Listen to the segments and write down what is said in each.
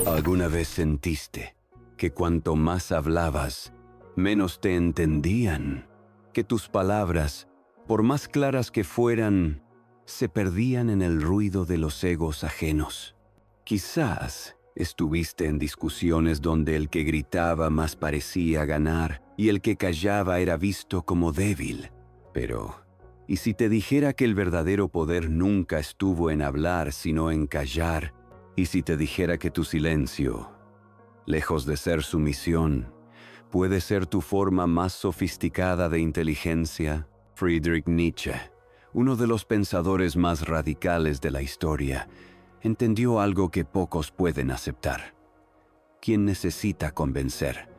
¿Alguna vez sentiste que cuanto más hablabas, menos te entendían? Que tus palabras, por más claras que fueran, se perdían en el ruido de los egos ajenos. Quizás estuviste en discusiones donde el que gritaba más parecía ganar y el que callaba era visto como débil. Pero, ¿y si te dijera que el verdadero poder nunca estuvo en hablar, sino en callar? ¿Y si te dijera que tu silencio, lejos de ser sumisión, puede ser tu forma más sofisticada de inteligencia? Friedrich Nietzsche, uno de los pensadores más radicales de la historia, entendió algo que pocos pueden aceptar. Quien necesita convencer,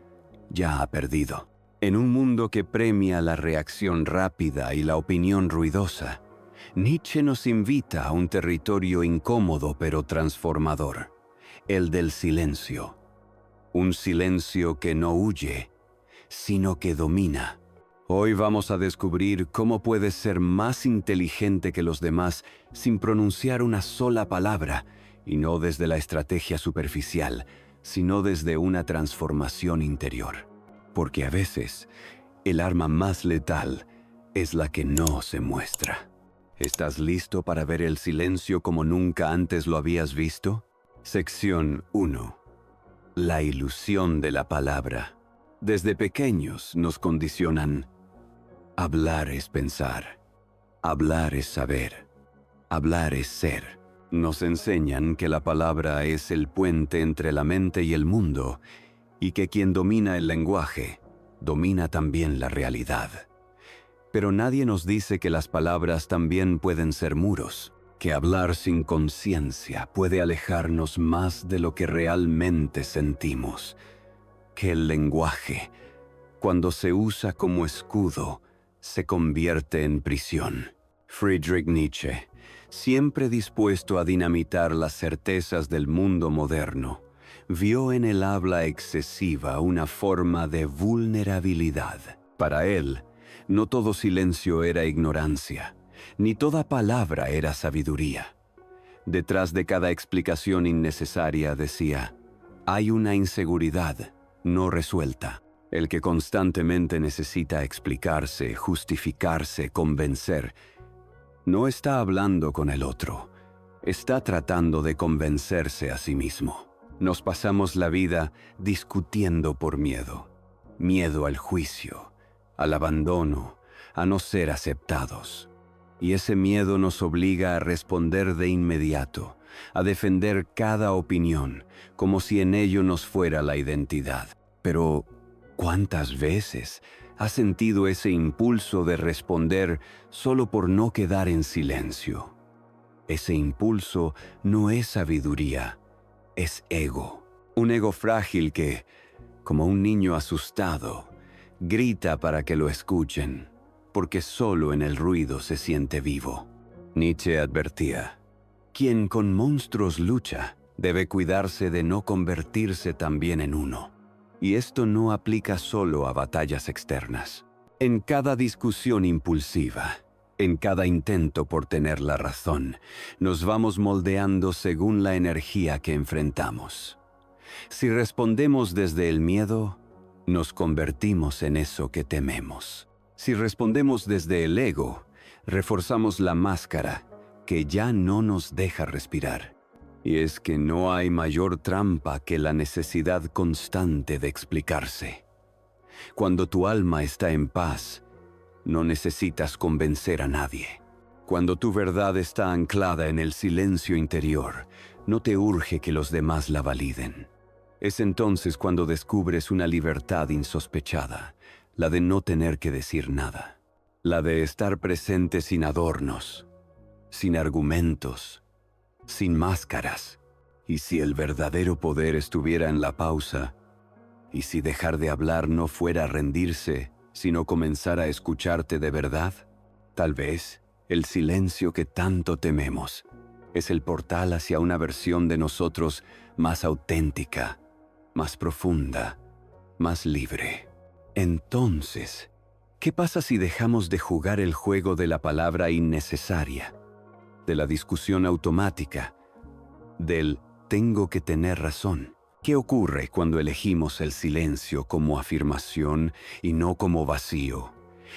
ya ha perdido. En un mundo que premia la reacción rápida y la opinión ruidosa, Nietzsche nos invita a un territorio incómodo pero transformador, el del silencio. Un silencio que no huye, sino que domina. Hoy vamos a descubrir cómo puedes ser más inteligente que los demás sin pronunciar una sola palabra, y no desde la estrategia superficial, sino desde una transformación interior. Porque a veces, el arma más letal es la que no se muestra. ¿Estás listo para ver el silencio como nunca antes lo habías visto? Sección 1. La ilusión de la palabra. Desde pequeños nos condicionan. Hablar es pensar. Hablar es saber. Hablar es ser. Nos enseñan que la palabra es el puente entre la mente y el mundo, y que quien domina el lenguaje, domina también la realidad. Pero nadie nos dice que las palabras también pueden ser muros, que hablar sin conciencia puede alejarnos más de lo que realmente sentimos, que el lenguaje, cuando se usa como escudo, se convierte en prisión. Friedrich Nietzsche, siempre dispuesto a dinamitar las certezas del mundo moderno, vio en el habla excesiva una forma de vulnerabilidad. Para él, no todo silencio era ignorancia, ni toda palabra era sabiduría. Detrás de cada explicación innecesaria, decía, hay una inseguridad no resuelta. El que constantemente necesita explicarse, justificarse, convencer, no está hablando con el otro, está tratando de convencerse a sí mismo. Nos pasamos la vida discutiendo por miedo. Miedo al juicio, al abandono, a no ser aceptados. Y ese miedo nos obliga a responder de inmediato, a defender cada opinión, como si en ello nos fuera la identidad. Pero, ¿cuántas veces has sentido ese impulso de responder solo por no quedar en silencio? Ese impulso no es sabiduría, es ego. Un ego frágil que, como un niño asustado, grita para que lo escuchen, porque solo en el ruido se siente vivo. Nietzsche advertía, quien con monstruos lucha debe cuidarse de no convertirse también en uno. Y esto no aplica solo a batallas externas. En cada discusión impulsiva, en cada intento por tener la razón, nos vamos moldeando según la energía que enfrentamos. Si respondemos desde el miedo, nos convertimos en eso que tememos. Si respondemos desde el ego, reforzamos la máscara que ya no nos deja respirar. Y es que no hay mayor trampa que la necesidad constante de explicarse. Cuando tu alma está en paz, no necesitas convencer a nadie. Cuando tu verdad está anclada en el silencio interior, no te urge que los demás la validen. Es entonces cuando descubres una libertad insospechada, la de no tener que decir nada, la de estar presente sin adornos, sin argumentos, sin máscaras. Y si el verdadero poder estuviera en la pausa, y si dejar de hablar no fuera rendirse, sino comenzar a escucharte de verdad, tal vez el silencio que tanto tememos es el portal hacia una versión de nosotros más auténtica, más profunda, más libre. Entonces, ¿qué pasa si dejamos de jugar el juego de la palabra innecesaria, de la discusión automática, del tengo que tener razón. ¿Qué ocurre cuando elegimos el silencio como afirmación y no como vacío?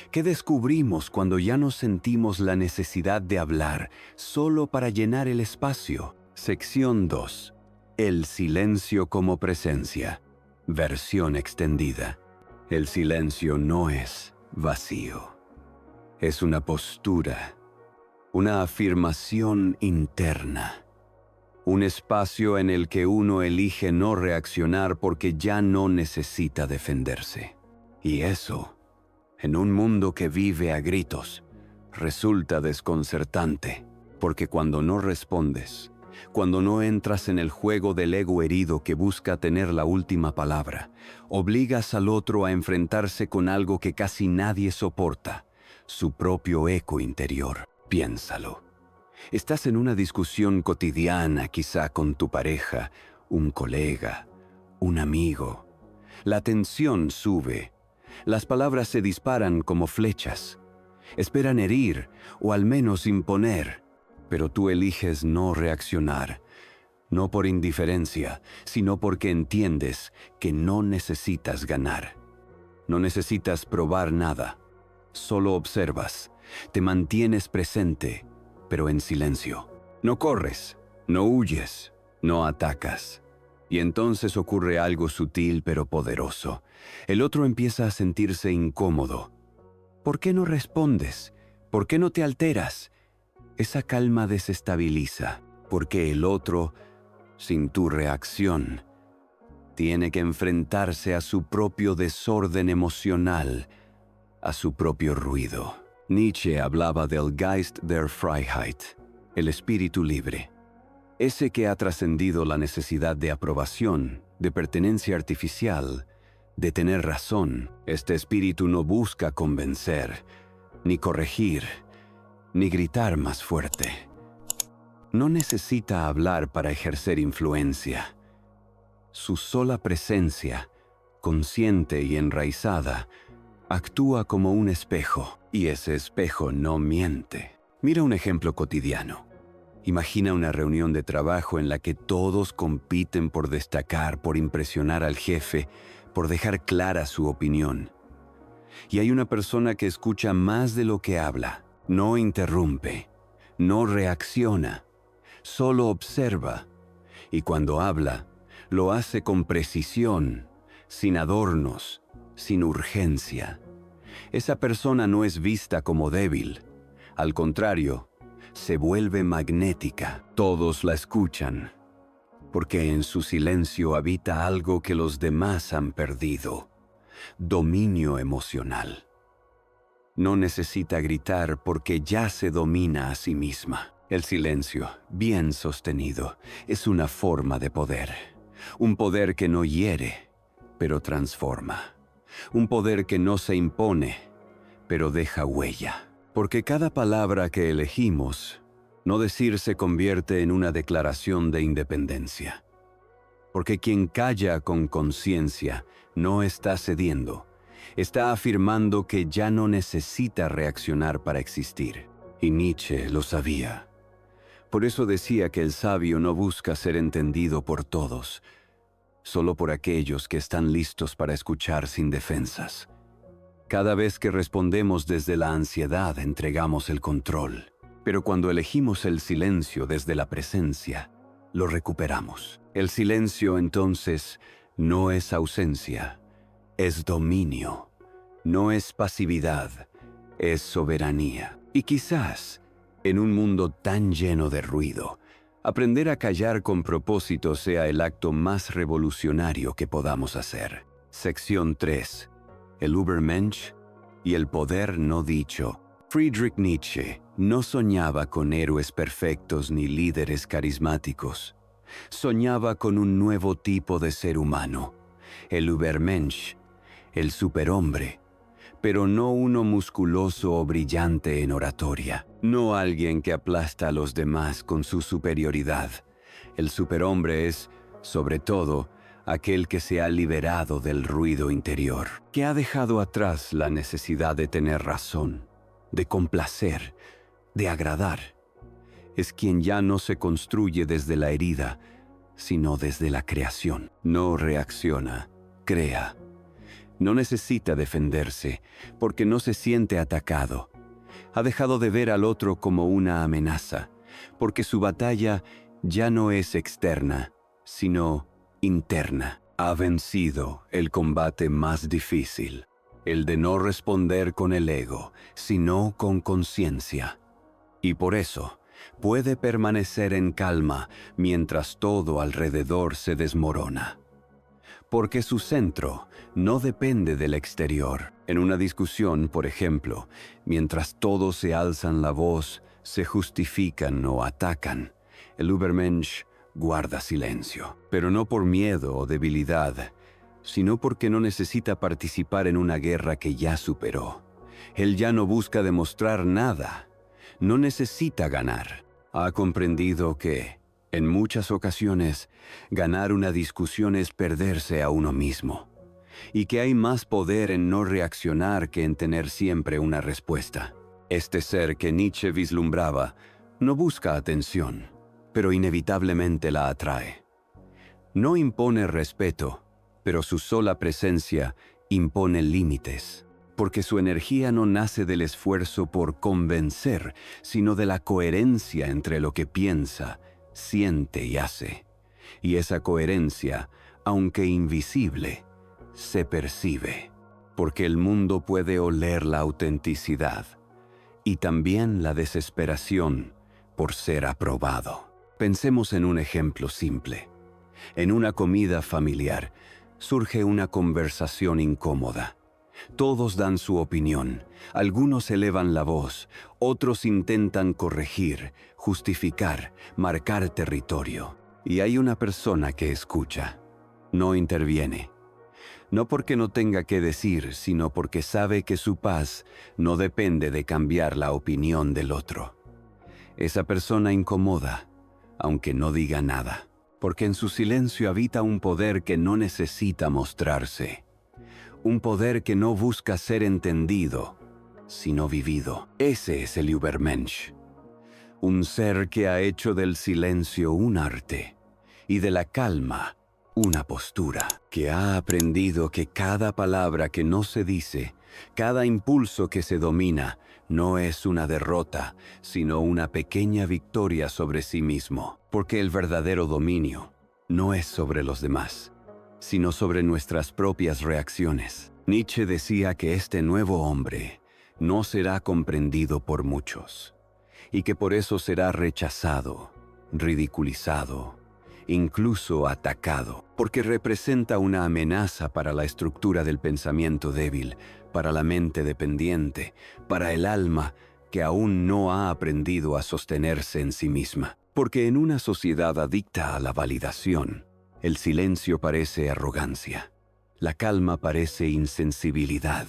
¿Qué descubrimos cuando ya no sentimos la necesidad de hablar solo para llenar el espacio? Sección 2. El silencio como presencia. Versión extendida. El silencio no es vacío. Es una postura, una afirmación interna. Un espacio en el que uno elige no reaccionar porque ya no necesita defenderse. Y eso, en un mundo que vive a gritos, resulta desconcertante, porque cuando no respondes, cuando no entras en el juego del ego herido que busca tener la última palabra, obligas al otro a enfrentarse con algo que casi nadie soporta, su propio eco interior. Piénsalo. Estás en una discusión cotidiana, quizá con tu pareja, un colega, un amigo. La tensión sube. Las palabras se disparan como flechas. Esperan herir o al menos imponer, pero tú eliges no reaccionar. No por indiferencia, sino porque entiendes que no necesitas ganar. No necesitas probar nada. Solo observas, te mantienes presente, pero en silencio. No corres, no huyes, no atacas. Y entonces ocurre algo sutil pero poderoso. El otro empieza a sentirse incómodo. ¿Por qué no respondes? ¿Por qué no te alteras? Esa calma desestabiliza, porque el otro, sin tu reacción, tiene que enfrentarse a su propio desorden emocional, a su propio ruido. Nietzsche hablaba del Geist der Freiheit, el espíritu libre. Ese que ha trascendido la necesidad de aprobación, de pertenencia artificial, de tener razón. Este espíritu no busca convencer, ni corregir, ni gritar más fuerte. No necesita hablar para ejercer influencia. Su sola presencia, consciente y enraizada, actúa como un espejo, y ese espejo no miente. Mira un ejemplo cotidiano. Imagina una reunión de trabajo en la que todos compiten por destacar, por impresionar al jefe, por dejar clara su opinión. Y hay una persona que escucha más de lo que habla, no interrumpe, no reacciona, solo observa. Y cuando habla, lo hace con precisión, sin adornos, sin urgencia. Esa persona no es vista como débil. Al contrario, se vuelve magnética. Todos la escuchan, porque en su silencio habita algo que los demás han perdido: dominio emocional. No necesita gritar porque ya se domina a sí misma. El silencio, bien sostenido, es una forma de poder. Un poder que no hiere, pero transforma. Un poder que no se impone, pero deja huella. Porque cada palabra que elegimos, no decir, se convierte en una declaración de independencia. Porque quien calla con conciencia no está cediendo, está afirmando que ya no necesita reaccionar para existir. Y Nietzsche lo sabía. Por eso decía que el sabio no busca ser entendido por todos, solo por aquellos que están listos para escuchar sin defensas. Cada vez que respondemos desde la ansiedad, entregamos el control. Pero cuando elegimos el silencio desde la presencia, lo recuperamos. El silencio, entonces, no es ausencia, es dominio. No es pasividad, es soberanía. Y quizás, en un mundo tan lleno de ruido, aprender a callar con propósito sea el acto más revolucionario que podamos hacer. Sección 3. El Übermensch y el poder no dicho. Friedrich Nietzsche no soñaba con héroes perfectos ni líderes carismáticos. Soñaba con un nuevo tipo de ser humano, el Übermensch, el superhombre, pero no uno musculoso o brillante en oratoria, no alguien que aplasta a los demás con su superioridad. El superhombre es, sobre todo, aquel que se ha liberado del ruido interior, que ha dejado atrás la necesidad de tener razón, de complacer, de agradar. Es quien ya no se construye desde la herida, sino desde la creación. No reacciona, crea. No necesita defenderse, porque no se siente atacado. Ha dejado de ver al otro como una amenaza, porque su batalla ya no es externa, sino interna. Ha vencido el combate más difícil, el de no responder con el ego, sino con conciencia. Y por eso puede permanecer en calma mientras todo alrededor se desmorona. Porque su centro no depende del exterior. En una discusión, por ejemplo, mientras todos se alzan la voz, se justifican o atacan, el Übermensch guarda silencio. Pero no por miedo o debilidad, sino porque no necesita participar en una guerra que ya superó. Él ya no busca demostrar nada, no necesita ganar. Ha comprendido que, en muchas ocasiones, ganar una discusión es perderse a uno mismo, y que hay más poder en no reaccionar que en tener siempre una respuesta. Este ser que Nietzsche vislumbraba no busca atención, pero inevitablemente la atrae. No impone respeto, pero su sola presencia impone límites, porque su energía no nace del esfuerzo por convencer, sino de la coherencia entre lo que piensa, siente y hace. Y esa coherencia, aunque invisible, se percibe, porque el mundo puede oler la autenticidad y también la desesperación por ser aprobado. Pensemos en un ejemplo simple. En una comida familiar surge una conversación incómoda. Todos dan su opinión, algunos elevan la voz, otros intentan corregir, justificar, marcar territorio. Y hay una persona que escucha, no interviene. No porque no tenga que decir, sino porque sabe que su paz no depende de cambiar la opinión del otro. Esa persona incomoda, aunque no diga nada, porque en su silencio habita un poder que no necesita mostrarse. Un poder que no busca ser entendido, sino vivido. Ese es el Übermensch. Un ser que ha hecho del silencio un arte y de la calma una postura. Que ha aprendido que cada palabra que no se dice, cada impulso que se domina, no es una derrota, sino una pequeña victoria sobre sí mismo. Porque el verdadero dominio no es sobre los demás, sino sobre nuestras propias reacciones. Nietzsche decía que este nuevo hombre no será comprendido por muchos, y que por eso será rechazado, ridiculizado, incluso atacado, porque representa una amenaza para la estructura del pensamiento débil, para la mente dependiente, para el alma que aún no ha aprendido a sostenerse en sí misma. Porque en una sociedad adicta a la validación, el silencio parece arrogancia, la calma parece insensibilidad,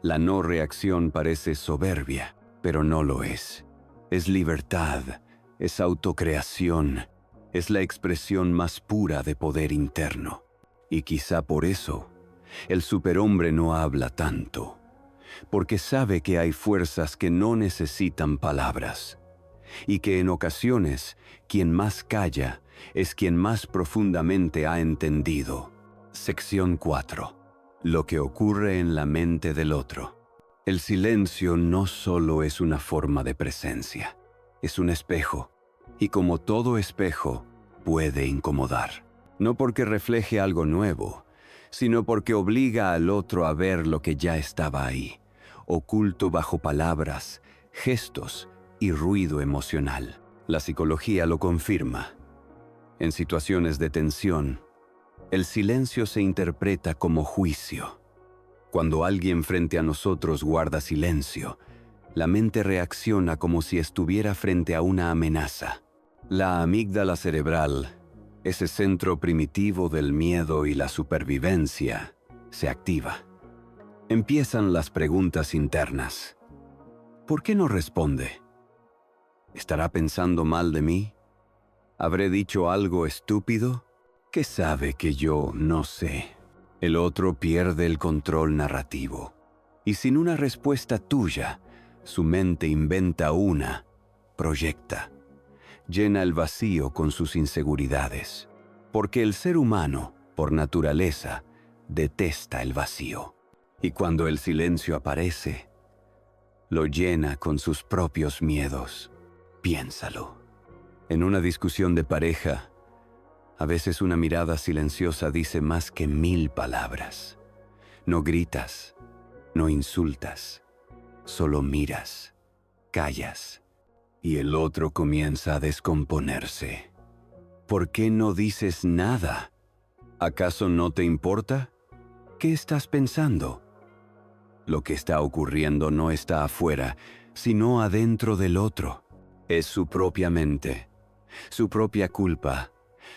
la no reacción parece soberbia, pero no lo es. Es libertad, es autocreación, es la expresión más pura de poder interno. Y quizá por eso, el superhombre no habla tanto, porque sabe que hay fuerzas que no necesitan palabras, y que en ocasiones quien más calla es quien más profundamente ha entendido. Sección 4. Lo que ocurre en la mente del otro. El silencio no solo es una forma de presencia, es un espejo, y como todo espejo, puede incomodar. No porque refleje algo nuevo, sino porque obliga al otro a ver lo que ya estaba ahí, oculto bajo palabras, gestos y ruido emocional. La psicología lo confirma. En situaciones de tensión, el silencio se interpreta como juicio. Cuando alguien frente a nosotros guarda silencio, la mente reacciona como si estuviera frente a una amenaza. La amígdala cerebral, ese centro primitivo del miedo y la supervivencia, se activa. Empiezan las preguntas internas. ¿Por qué no responde? ¿Estará pensando mal de mí? ¿Habré dicho algo estúpido? ¿Qué sabe que yo no sé? El otro pierde el control narrativo. Y sin una respuesta tuya, su mente inventa una, proyecta, llena el vacío con sus inseguridades. porque el ser humano, por naturaleza, detesta el vacío. Y cuando el silencio aparece, lo llena con sus propios miedos. Piénsalo. En una discusión de pareja, a veces una mirada silenciosa dice más que 1000 palabras. No gritas, no insultas, solo miras, callas, y el otro comienza a descomponerse. ¿Por qué no dices nada? ¿Acaso no te importa? ¿Qué estás pensando? Lo que está ocurriendo no está afuera, sino adentro del otro. Es su propia mente, su propia culpa,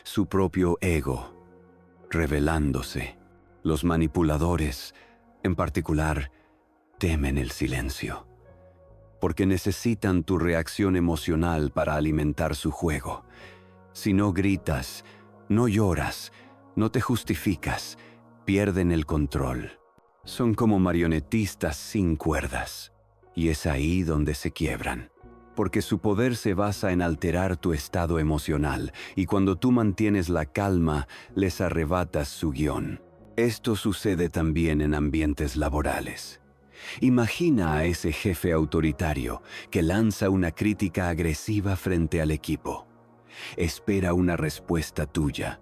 su propio ego, revelándose. Los manipuladores, en particular, temen el silencio, porque necesitan tu reacción emocional para alimentar su juego. Si no gritas, no lloras, no te justificas, pierden el control. Son como marionetistas sin cuerdas, y es ahí donde se quiebran, porque su poder se basa en alterar tu estado emocional, y cuando tú mantienes la calma, les arrebatas su guión. Esto sucede también en ambientes laborales. Imagina a ese jefe autoritario que lanza una crítica agresiva frente al equipo. Espera una respuesta tuya,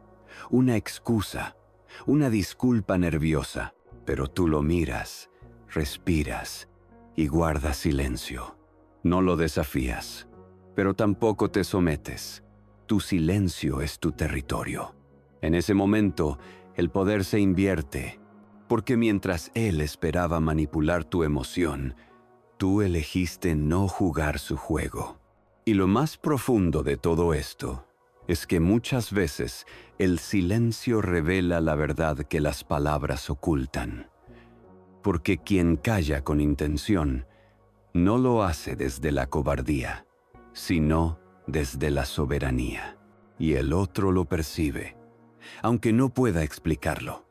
una excusa, una disculpa nerviosa, pero tú lo miras, respiras y guardas silencio. No lo desafías, pero tampoco te sometes. Tu silencio es tu territorio. En ese momento, el poder se invierte, porque mientras él esperaba manipular tu emoción, tú elegiste no jugar su juego. Y lo más profundo de todo esto es que muchas veces el silencio revela la verdad que las palabras ocultan. Porque quien calla con intención no lo hace desde la cobardía, sino desde la soberanía. Y el otro lo percibe, aunque no pueda explicarlo.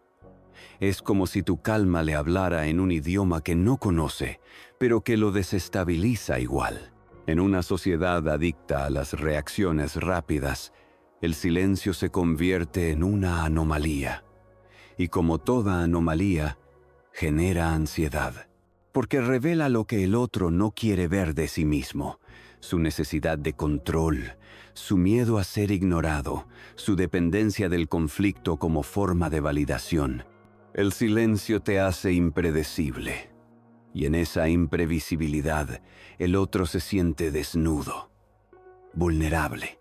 Es como si tu calma le hablara en un idioma que no conoce, pero que lo desestabiliza igual. En una sociedad adicta a las reacciones rápidas, el silencio se convierte en una anomalía. Y como toda anomalía, genera ansiedad, porque revela lo que el otro no quiere ver de sí mismo: su necesidad de control, su miedo a ser ignorado, su dependencia del conflicto como forma de validación. El silencio te hace impredecible, y en esa imprevisibilidad el otro se siente desnudo, vulnerable,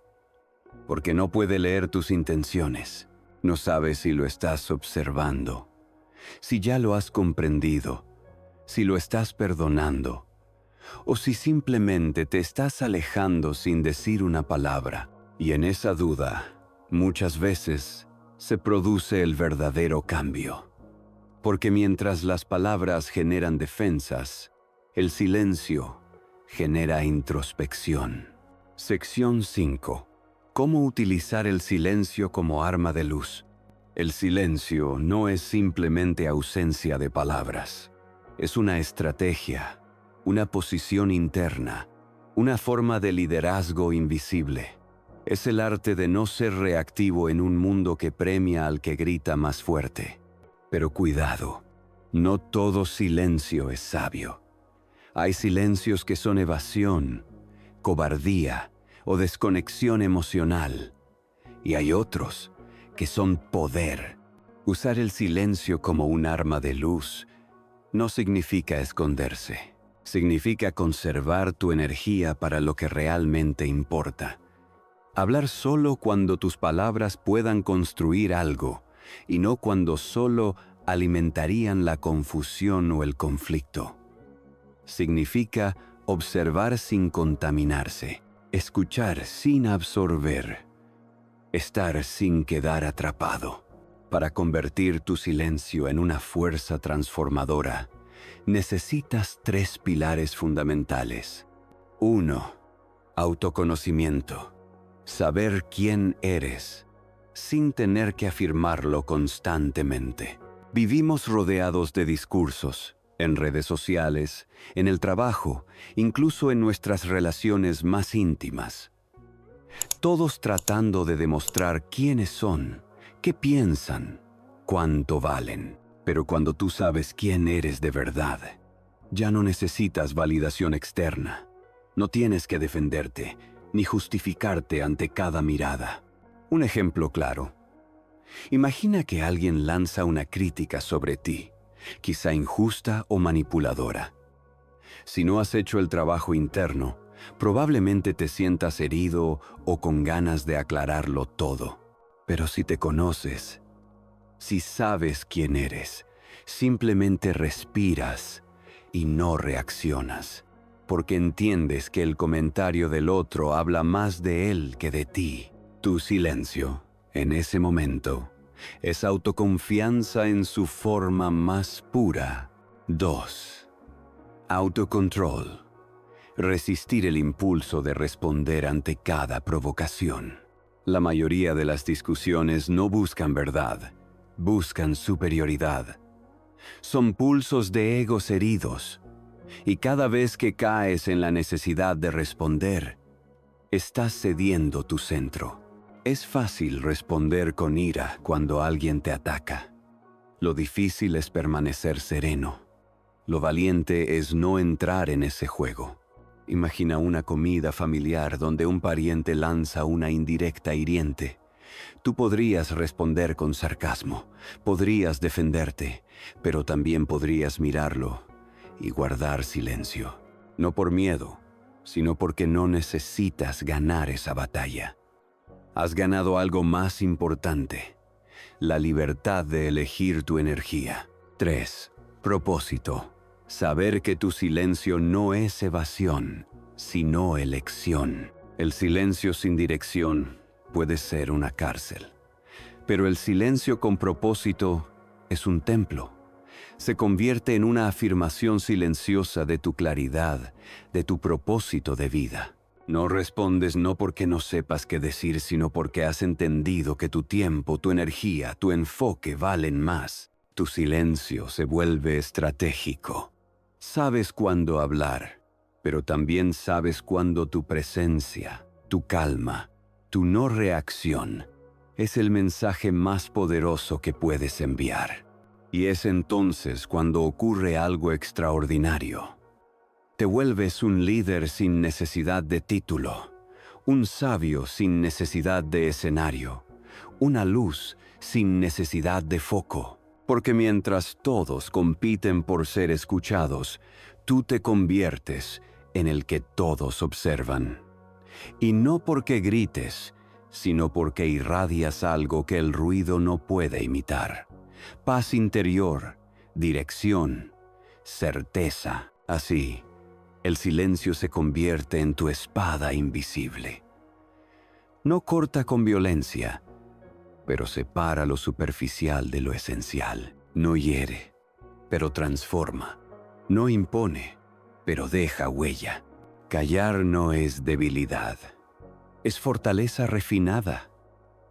porque no puede leer tus intenciones. No sabe si lo estás observando, si ya lo has comprendido, si lo estás perdonando, o si simplemente te estás alejando sin decir una palabra. Y en esa duda, muchas veces, se produce el verdadero cambio. Porque mientras las palabras generan defensas, el silencio genera introspección. Sección 5. ¿Cómo utilizar el silencio como arma de luz? El silencio no es simplemente ausencia de palabras. Es una estrategia, una posición interna, una forma de liderazgo invisible. Es el arte de no ser reactivo en un mundo que premia al que grita más fuerte. Pero cuidado, no todo silencio es sabio. Hay silencios que son evasión, cobardía o desconexión emocional. Y hay otros que son poder. Usar el silencio como un arma de luz no significa esconderse. Significa conservar tu energía para lo que realmente importa. Hablar solo cuando tus palabras puedan construir algo, y no cuando solo alimentarían la confusión o el conflicto. Significa observar sin contaminarse, escuchar sin absorber, estar sin quedar atrapado. Para convertir tu silencio en una fuerza transformadora, necesitas 3 pilares fundamentales. 1. Autoconocimiento. Saber quién eres, sin tener que afirmarlo constantemente. Vivimos rodeados de discursos, en redes sociales, en el trabajo, incluso en nuestras relaciones más íntimas. Todos tratando de demostrar quiénes son ¿Qué piensan? ¿Cuánto valen? Pero cuando tú sabes quién eres de verdad, ya no necesitas validación externa. No tienes que defenderte ni justificarte ante cada mirada. Un ejemplo claro. Imagina que alguien lanza una crítica sobre ti, quizá injusta o manipuladora. Si no has hecho el trabajo interno, probablemente te sientas herido o con ganas de aclararlo todo. Pero si te conoces, si sabes quién eres, simplemente respiras y no reaccionas, porque entiendes que el comentario del otro habla más de él que de ti. Tu silencio, en ese momento, es autoconfianza en su forma más pura. 2. Autocontrol. Resistir el impulso de responder ante cada provocación. La mayoría de las discusiones no buscan verdad, buscan superioridad. Son pulsos de egos heridos, y cada vez que caes en la necesidad de responder, estás cediendo tu centro. Es fácil responder con ira cuando alguien te ataca. Lo difícil es permanecer sereno. Lo valiente es no entrar en ese juego. Imagina una comida familiar donde un pariente lanza una indirecta hiriente. Tú podrías responder con sarcasmo, podrías defenderte, pero también podrías mirarlo y guardar silencio. No por miedo, sino porque no necesitas ganar esa batalla. Has ganado algo más importante: la libertad de elegir tu energía. 3. Propósito. Saber que tu silencio no es evasión, sino elección. El silencio sin dirección puede ser una cárcel, pero el silencio con propósito es un templo. Se convierte en una afirmación silenciosa de tu claridad, de tu propósito de vida. No respondes no porque no sepas qué decir, sino porque has entendido que tu tiempo, tu energía, tu enfoque valen más. Tu silencio se vuelve estratégico. Sabes cuándo hablar, pero también sabes cuándo tu presencia, tu calma, tu no reacción es el mensaje más poderoso que puedes enviar. Y es entonces cuando ocurre algo extraordinario. Te vuelves un líder sin necesidad de título, un sabio sin necesidad de escenario, una luz sin necesidad de foco. Porque mientras todos compiten por ser escuchados, tú te conviertes en el que todos observan. Y no porque grites, sino porque irradias algo que el ruido no puede imitar. Paz interior, dirección, certeza. Así, el silencio se convierte en tu espada invisible. No corta con violencia, pero separa lo superficial de lo esencial. No hiere, pero transforma. No impone, pero deja huella. Callar no es debilidad. Es fortaleza refinada.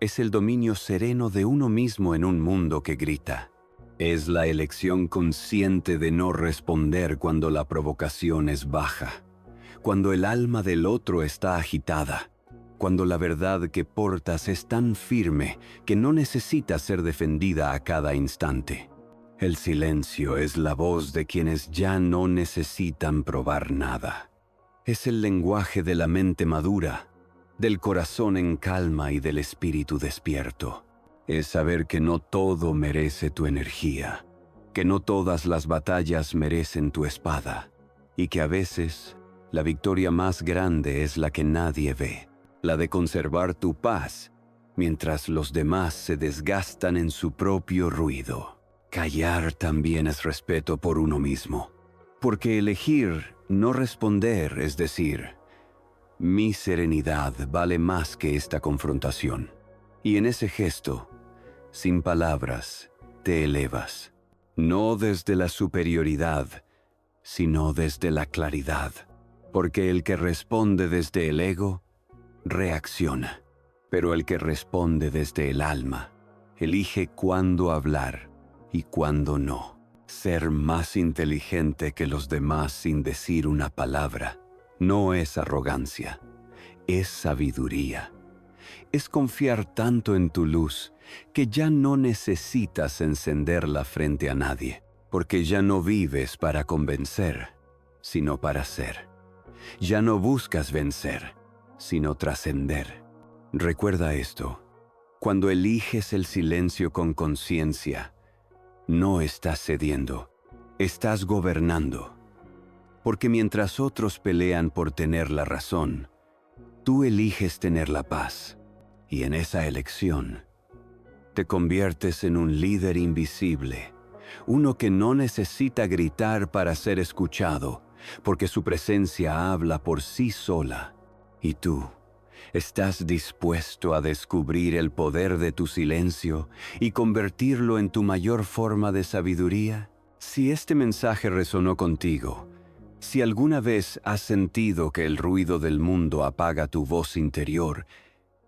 Es el dominio sereno de uno mismo en un mundo que grita. Es la elección consciente de no responder cuando la provocación es baja, cuando el alma del otro está agitada, cuando la verdad que portas es tan firme que no necesita ser defendida a cada instante. El silencio es la voz de quienes ya no necesitan probar nada. Es el lenguaje de la mente madura, del corazón en calma y del espíritu despierto. Es saber que no todo merece tu energía, que no todas las batallas merecen tu espada, y que a veces la victoria más grande es la que nadie ve. La de conservar tu paz, mientras los demás se desgastan en su propio ruido. Callar también es respeto por uno mismo, porque elegir no responder, es decir, mi serenidad vale más que esta confrontación. Y en ese gesto, sin palabras, te elevas, no desde la superioridad, sino desde la claridad, porque el que responde desde el ego, reacciona, pero el que responde desde el alma, elige cuándo hablar y cuándo no. Ser más inteligente que los demás sin decir una palabra no es arrogancia, es sabiduría. Es confiar tanto en tu luz que ya no necesitas encenderla frente a nadie, porque ya no vives para convencer, sino para ser. Ya no buscas vencer, sino trascender. Recuerda esto: cuando eliges el silencio con conciencia, no estás cediendo, estás gobernando. Porque mientras otros pelean por tener la razón, tú eliges tener la paz. Y en esa elección, te conviertes en un líder invisible, uno que no necesita gritar para ser escuchado, porque su presencia habla por sí sola. ¿Y tú estás dispuesto a descubrir el poder de tu silencio y convertirlo en tu mayor forma de sabiduría? Si este mensaje resonó contigo, si alguna vez has sentido que el ruido del mundo apaga tu voz interior,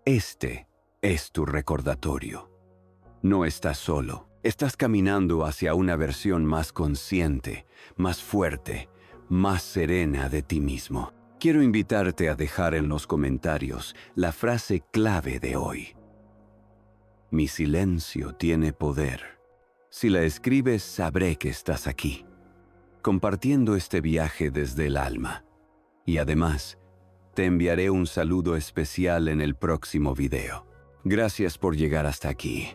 este es tu recordatorio. No estás solo. Estás caminando hacia una versión más consciente, más fuerte, más serena de ti mismo. Quiero invitarte a dejar en los comentarios la frase clave de hoy. Mi silencio tiene poder. Si la escribes, sabré que estás aquí, compartiendo este viaje desde el alma. Y además, te enviaré un saludo especial en el próximo video. Gracias por llegar hasta aquí,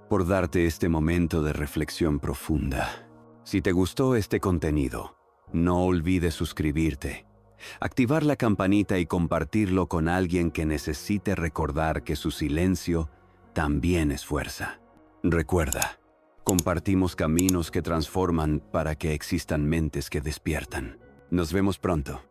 por darte este momento de reflexión profunda. Si te gustó este contenido, no olvides suscribirte, activar la campanita y compartirlo con alguien que necesite recordar que su silencio también es fuerza. Recuerda, compartimos caminos que transforman para que existan mentes que despiertan. Nos vemos pronto.